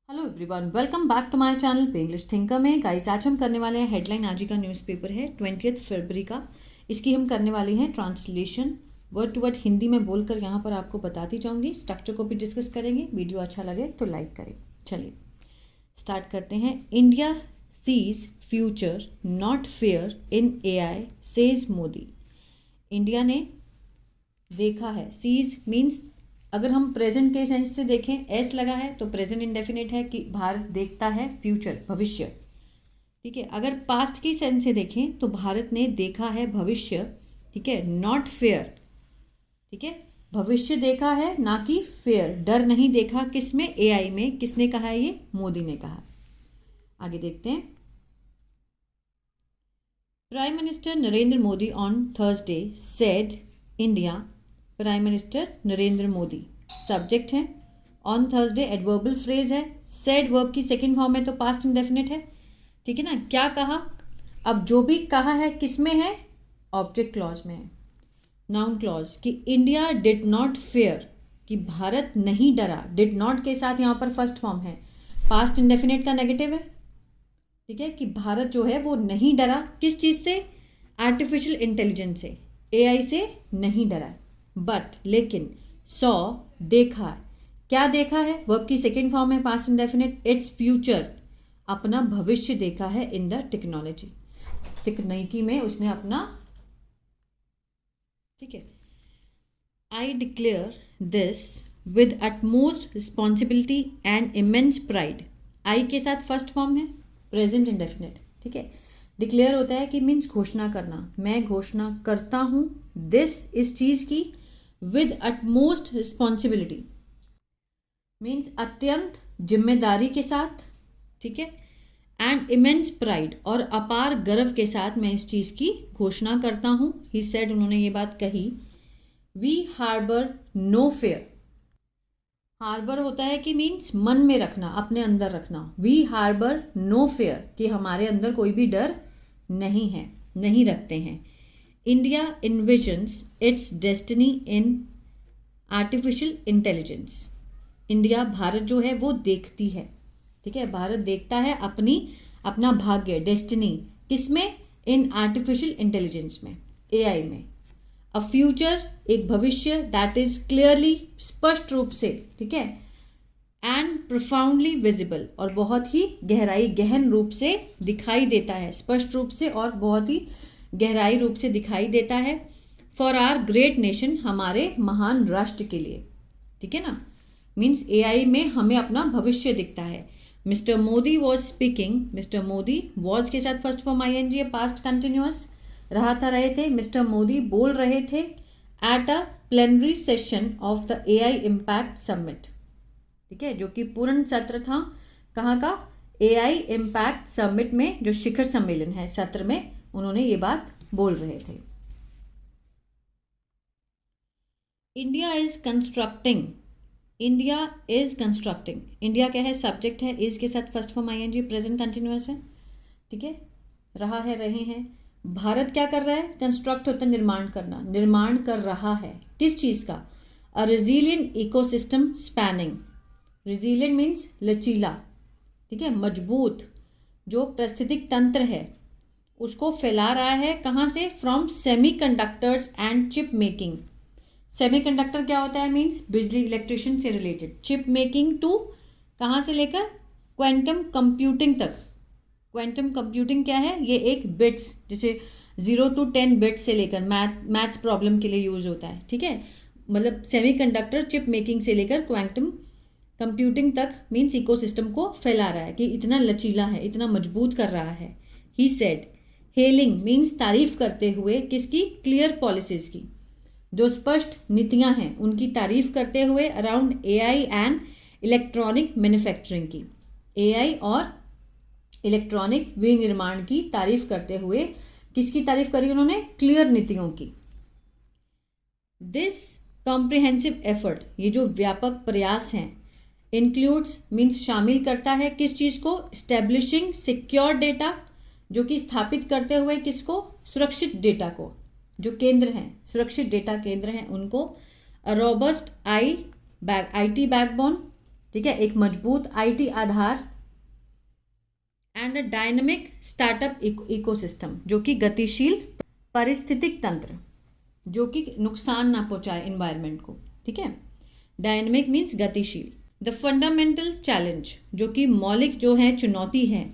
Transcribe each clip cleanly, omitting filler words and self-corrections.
Hello everyone, welcome back to my channel पे English thinker में। Guys, आज हम करने वाले हैं हेडलाइन। आज ही का न्यूज़पेपर है 20 फरवरी का। इसकी हम करने वाले हैं translation, word to word Hindi में बोलकर यहाँ पर आपको बताती जाऊँगी। स्ट्रक्चर को भी डिस्कस करेंगे। वीडियो अच्छा लगे तो लाइक करें। चलिए स्टार्ट करते हैं। India sees future not fear in AI says Modi. India ने देखा है, सीज मीन्स अगर हम प्रेजेंट के सेंस से देखें, एस लगा है तो प्रेजेंट इंडेफिनिट है कि भारत देखता है फ्यूचर, भविष्य। ठीक है, अगर पास्ट की सेंस से देखें तो भारत ने देखा है भविष्य। ठीक है, नॉट फेयर। ठीक है, भविष्य देखा है ना कि फेयर, डर नहीं देखा। किस में? एआई में। किसने कहा है ये? मोदी ने कहा। आगे देखते हैं। Prime minister Narendra Modi on Thursday said India. Prime minister Narendra Modi subject है, ऑन थर्सडे एडवर्बल फ्रेज है, सेड वर्ब की सेकंड फॉर्म है तो पास्ट इंडेफिनिट है। ठीक है ना। क्या कहा? अब जो भी कहा है किस में है? ऑब्जेक्ट क्लॉज में है, नाउन क्लॉज। कि इंडिया डिड नॉट फेयर, कि भारत नहीं डरा। डिड नॉट के साथ यहाँ पर फर्स्ट फॉर्म है, पास्ट इंडेफिनिट का नेगेटिव है। ठीक है, कि भारत जो है वो नहीं डरा। किस चीज़ से? आर्टिफिशियल इंटेलिजेंस से, एआई से नहीं डरा। बट लेकिन सॉ देखा। क्या देखा है? वर्ब की सेकेंड फॉर्म है, पास्ट इंडेफिनिट। इट्स फ्यूचर, अपना भविष्य देखा है। इन द टेक्नोलॉजी, तकनीकी में उसने अपना। ठीक है, I declare this with utmost responsibility and immense pride. I के साथ फर्स्ट फॉर्म है, प्रेजेंट इंडेफिनिट। ठीक है, डिक्लेयर होता है कि मीन्स घोषणा करना। मैं घोषणा करता हूँ दिस, इस चीज़ की, विद अटमोस्ट रिस्पॉन्सिबिलिटी मीन्स अत्यंत जिम्मेदारी के साथ। ठीक है, एंड इमेंस प्राइड, और अपार गर्व के साथ मैं इस चीज़ की घोषणा करता हूँ। ही सेड, उन्होंने ये बात कही। We harbour no fear. Harbour होता है कि मीन्स मन में रखना, अपने अंदर रखना। वी हार्बर नो फेयर, कि हमारे अंदर कोई भी डर नहीं है, नहीं रखते हैं। India इन्विजन्स it's destiny in artificial intelligence. India, Bharat जो है वो देखती है। ठीक है, भारत देखता है अपना भाग्य, डेस्टिनी, किसमें? इन आर्टिफिशियल इंटेलिजेंस में, एआई में। अ फ्यूचर, एक भविष्य, दैट इज क्लियरली, स्पष्ट रूप से। ठीक है, एंड प्रोफाउंडली विजिबल, और बहुत ही गहन रूप से दिखाई देता है। स्पष्ट रूप से और बहुत ही गहराई रूप से दिखाई देता है। फॉर आर ग्रेट नेशन, हमारे महान राष्ट्र के लिए। ठीक है ना। मीन्स एआई में हमें अपना भविष्य दिखता है। Mister Modi was speaking, mister Modi was के साथ first form ING, past continuous, रहा था, रहे थे। मिस्टर मोदी बोल रहे थे at a plenary session of the AI impact summit. ठीक है, जो कि पूर्ण सत्र था। कहाँ का? एआई इम्पैक्ट समिट में, जो शिखर सम्मेलन है, सत्र में उन्होंने ये बात बोल रहे थे। India is constructing, India is constructing. India क्या है? सब्जेक्ट है, इज के साथ first form ING, present continuous है। ठीक है, रहा है, रहे हैं। भारत क्या कर रहा है? कंस्ट्रक्ट होता है निर्माण करना, निर्माण कर रहा है। किस चीज़ का? A resilient ecosystem spanning. Resilient means लचीला। ठीक है, मजबूत, जो पारिस्थितिक तंत्र है उसको फैला रहा है। कहाँ से? From semiconductors and chip making. Semiconductor क्या होता है? मीन्स बिजली, इलेक्ट्रिशियन से रिलेटेड। चिप मेकिंग टू, कहाँ से लेकर? क्वांटम कंप्यूटिंग तक। क्वांटम कंप्यूटिंग क्या है? ये एक बिट्स, जैसे 0 to 10 बिट्स से लेकर मैथ्स प्रॉब्लम के लिए यूज होता है। ठीक है, मतलब सेमीकंडक्टर चिप मेकिंग से लेकर क्वांटम कंप्यूटिंग तक, मीन्स इकोसिस्टम को फैला रहा है, कि इतना लचीला है, इतना मजबूत कर रहा है। ही सेड, हेलिंग मीन्स तारीफ करते हुए, किसकी? क्लियर पॉलिसीज की, जो स्पष्ट नीतियां हैं उनकी तारीफ करते हुए। Around AI and electronic manufacturing की, एआई और इलेक्ट्रॉनिक विनिर्माण की तारीफ करते हुए। किसकी तारीफ करी उन्होंने? क्लियर नीतियों की। दिस कॉम्प्रिहेंसिव एफर्ट, ये जो व्यापक प्रयास हैं, इंक्लूड्स मीन्स शामिल करता है, किस चीज़ को? स्टैब्लिशिंग सिक्योर डेटा, जो कि स्थापित करते हुए, किसको? सुरक्षित डेटा को, जो केंद्र हैं, सुरक्षित डेटा केंद्र हैं उनको। रोबस्ट आईटी बैकबोन, ठीक है, एक मजबूत IT Aadhaar and a dynamic startup ecosystem, जो कि गतिशील पारिस्थितिक तंत्र, जो कि नुकसान ना पहुंचाए इन्वायरमेंट को, ठीक है। डायनेमिक मीन्स गतिशील। द फंडामेंटल चैलेंज, जो कि मौलिक जो है चुनौती है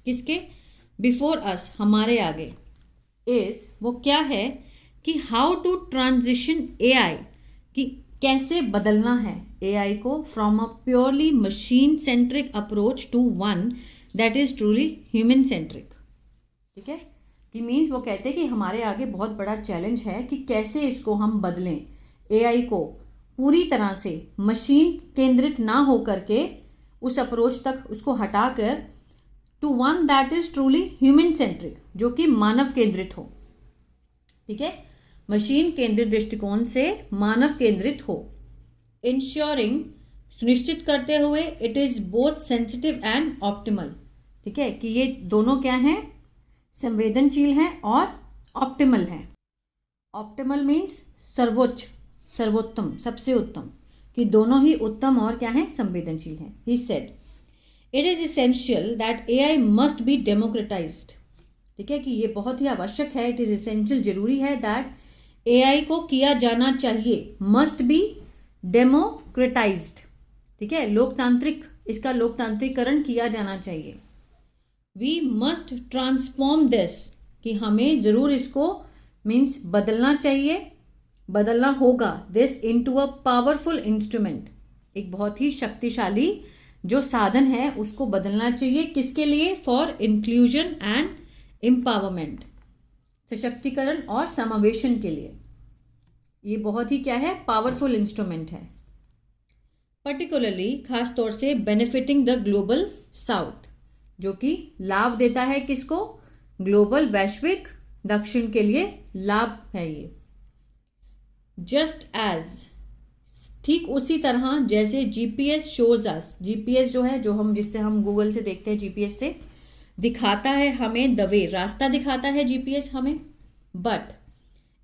किसके, बिफोर अस, हमारे आगे, इज, वो क्या है कि हाउ टू ट्रांजिशन एआई, कि कैसे बदलना है एआई को from a purely machine centric approach to one that is truly human centric, ठीक है। कि मीन्स वो कहते हैं कि हमारे आगे बहुत बड़ा चैलेंज है कि कैसे इसको हम बदलें, एआई को पूरी तरह से मशीन केंद्रित ना हो करके उस अप्रोच तक उसको हटाकर to one that is truly human centric, जो कि मानव केंद्रित हो, ठीक है। मशीन केंद्रित दृष्टिकोण से मानव केंद्रित हो, इंश्योरिंग, सुनिश्चित करते हुए, it is both sensitive and optimal, ठीक है, कि ये दोनों क्या हैं, संवेदनशील हैं और ऑप्टिमल हैं। ऑप्टिमल मीन्स सर्वोच्च, सर्वोत्तम, सबसे उत्तम, कि दोनों ही उत्तम और क्या हैं, संवेदनशील हैं। He said it is essential that AI must be democratised, ठीक है, कि ये बहुत ही आवश्यक है, इट इज इसेंशियल, जरूरी है, दैट एआई को किया जाना चाहिए, मस्ट बी डेमोक्रेटाइज्ड, ठीक है, लोकतांत्रिक, इसका लोकतांत्रिकरण किया जाना चाहिए। वी मस्ट ट्रांसफॉर्म दिस, कि हमें ज़रूर इसको मीन्स बदलना चाहिए, बदलना होगा, this into a powerful instrument, एक बहुत ही शक्तिशाली जो साधन है उसको बदलना चाहिए, किसके लिए, फॉर इंक्लूजन एंड एम्पावरमेंट, सशक्तिकरण और समावेशन के लिए। ये बहुत ही क्या है, पावरफुल इंस्ट्रूमेंट है। पर्टिकुलरली, खास तौर से बेनिफिटिंग द ग्लोबल साउथ, जो कि लाभ देता है किसको, ग्लोबल, वैश्विक दक्षिण के लिए लाभ है ये। जस्ट एज, ठीक उसी तरह जैसे जीपीएस शोज अस, जीपीएस जो है, जो हम जिससे हम गूगल से देखते हैं, जीपीएस से दिखाता है हमें द वे, रास्ता दिखाता है जीपीएस हमें, बट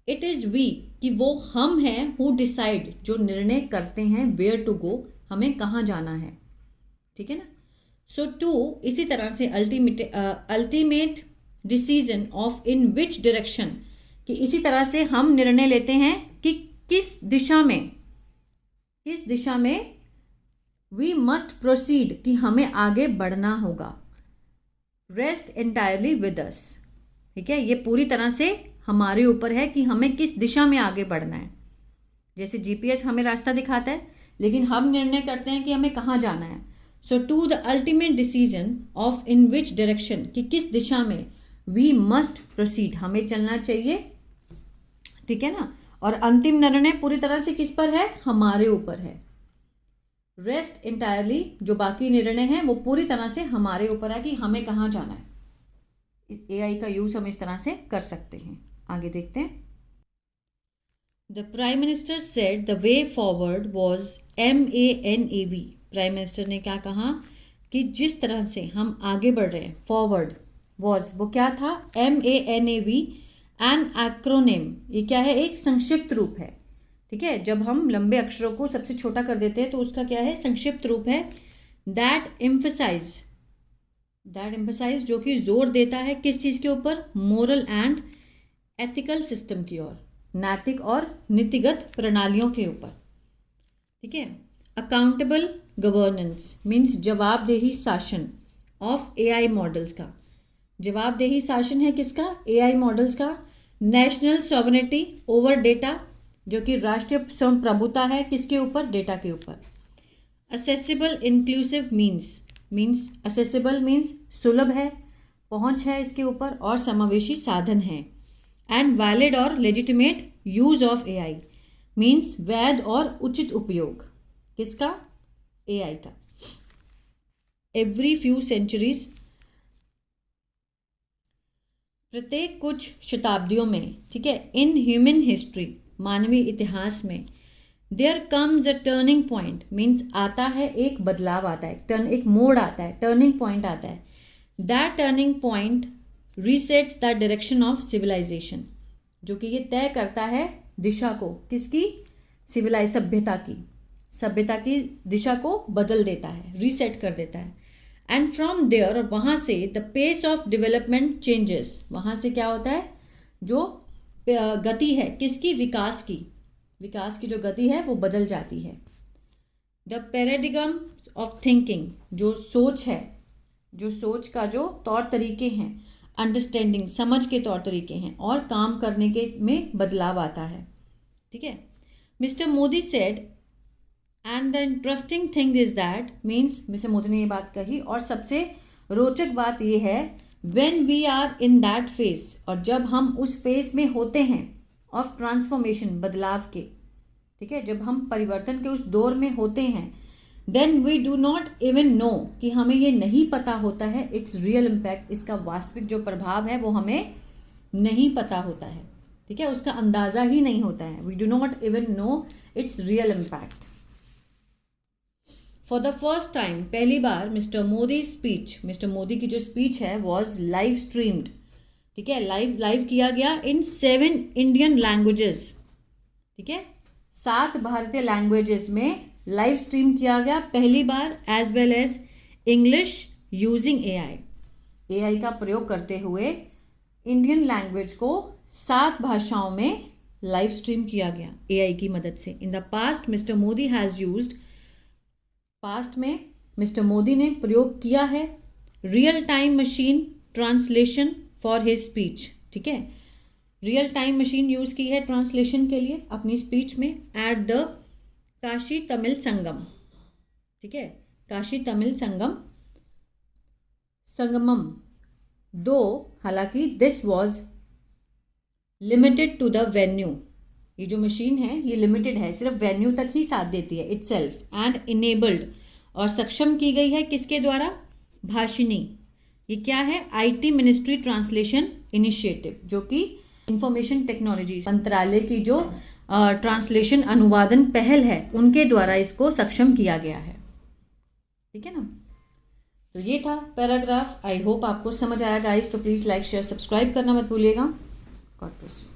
इट इज़ वी, कि वो हम हैं, हु डिसाइड, जो निर्णय करते हैं, वेयर टू गो, हमें कहाँ जाना है, ठीक है ना। सो टू, इसी तरह से ultimate decision of in which direction, कि इसी तरह से हम निर्णय लेते हैं कि किस दिशा में वी मस्ट प्रोसीड, कि हमें आगे बढ़ना होगा, रेस्ट एंटायरली विद अस, ठीक है, ये पूरी तरह से हमारे ऊपर है कि हमें किस दिशा में आगे बढ़ना है। जैसे जीपीएस हमें रास्ता दिखाता है, लेकिन हम निर्णय करते हैं कि हमें कहाँ जाना है। So to the ultimate decision of in which direction, कि किस दिशा में वी मस्ट प्रोसीड, हमें चलना चाहिए, ठीक है ना। और अंतिम निर्णय पूरी तरह से किस पर है, हमारे ऊपर है। रेस्ट इंटायरली, जो बाकी निर्णय हैं वो पूरी तरह से हमारे ऊपर है कि हमें कहाँ जाना है। इस एआई का यूज हम इस तरह से कर सकते हैं। आगे देखते हैं। The prime minister said the way forward was MANAV। Prime minister ने क्या कहा कि जिस तरह से हम आगे बढ़ रहे हैं, फॉरवर्ड वॉज, वो क्या था, MANAV, एन एक्रोनिम, ये क्या है, एक संक्षिप्त रूप है, ठीक है। जब हम लंबे अक्षरों को सबसे छोटा कर देते हैं तो उसका क्या है, संक्षिप्त रूप है। दैट एम्फसाइज, जो कि जोर देता है किस चीज़ के ऊपर, मोरल एंड एथिकल सिस्टम की ओर, नैतिक और नीतिगत प्रणालियों के ऊपर, ठीक है। अकाउंटेबल गवर्नेंस मीन्स जवाबदेही शासन ऑफ AI मॉडल्स का, जवाबदेही शासन है किसका, AI मॉडल्स का। नेशनल सॉवरेनिटी ओवर डेटा, जो कि राष्ट्रीय स्वयं प्रभुता है किसके ऊपर, डेटा के ऊपर। Accessible inclusive means accessible means सुलभ है, पहुंच है इसके ऊपर, और समावेशी साधन है। एंड वैलिड और legitimate use of AI means वैध और उचित उपयोग किसका, AI का। एवरी फ्यू सेंचुरीज, प्रत्येक कुछ शताब्दियों में, ठीक है, इन ह्यूमन हिस्ट्री, मानवीय इतिहास में, there comes a turning point means आता है एक बदलाव, आता है एक मोड़ आता है, टर्निंग पॉइंट आता है। That turning point resets the direction of civilisation, जो कि ये तय करता है दिशा को, किसकी, सभ्यता की। सभ्यता की दिशा को बदल देता है, रीसेट कर देता है। एंड फ्रॉम देयर, और वहाँ से the pace of development changes, वहाँ से क्या होता है, जो गति है किसकी, विकास की जो गति है वो बदल जाती है। द पैराडिगम ऑफ थिंकिंग, जो सोच है, जो सोच का जो तौर तरीके हैं, अंडरस्टैंडिंग, समझ के तौर तरीके हैं, और काम करने के में बदलाव आता है। ठीक है। Mister Modi said, and the interesting thing is that, means mister Modi ने ये बात कही, और सबसे रोचक बात ये है, when we are in that phase, और जब हम उस फेज में होते हैं ऑफ ट्रांसफॉर्मेशन, बदलाव के, ठीक है, जब हम परिवर्तन के उस दौर में होते हैं, then we do not even know, कि हमें ये नहीं पता होता है इट्स रियल इम्पैक्ट, इसका वास्तविक जो प्रभाव है वो हमें नहीं पता होता है। ठीक है, उसका अंदाज़ा ही नहीं होता है। We do not even know its real impact. For the first time, पहली बार, mister Modi speech, mister Modi की जो स्पीच है वॉज लाइव स्ट्रीम्ड। ठीक है, लाइव किया गया इन 7 इंडियन लैंग्वेजेस। ठीक है, 7 भारतीय लैंग्वेजेस में लाइव स्ट्रीम किया गया पहली बार, as well as English using AI का प्रयोग करते हुए इंडियन लैंग्वेज को 7 भाषाओं में लाइव स्ट्रीम किया गया एआई की मदद से। In the past mister Modi has used, past में मिस्टर मोदी ने प्रयोग किया है real time machine translation for his speech. ठीक है, रियल टाइम मशीन यूज़ की है ट्रांसलेशन के लिए अपनी स्पीच में, एट द काशी तमिल संगम। ठीक है, काशी तमिल संगमम, दो हालांकि this was limited to the venue, ये जो मशीन है ये लिमिटेड है, सिर्फ वेन्यू तक ही साथ देती है इटसेल्फ, एंड इनेबल्ड, और सक्षम की गई है किसके द्वारा, भाषिनी। ये क्या है, आईटी मिनिस्ट्री ट्रांसलेशन इनिशिएटिव, जो कि इंफॉर्मेशन टेक्नोलॉजी मंत्रालय की जो ट्रांसलेशन अनुवादन पहल है उनके द्वारा इसको सक्षम किया गया है। ठीक है ना, तो ये था पैराग्राफ। आई होप आपको समझ आया गाइस, तो प्लीज़ लाइक शेयर सब्सक्राइब करना मत भूलिएगा। God bless you.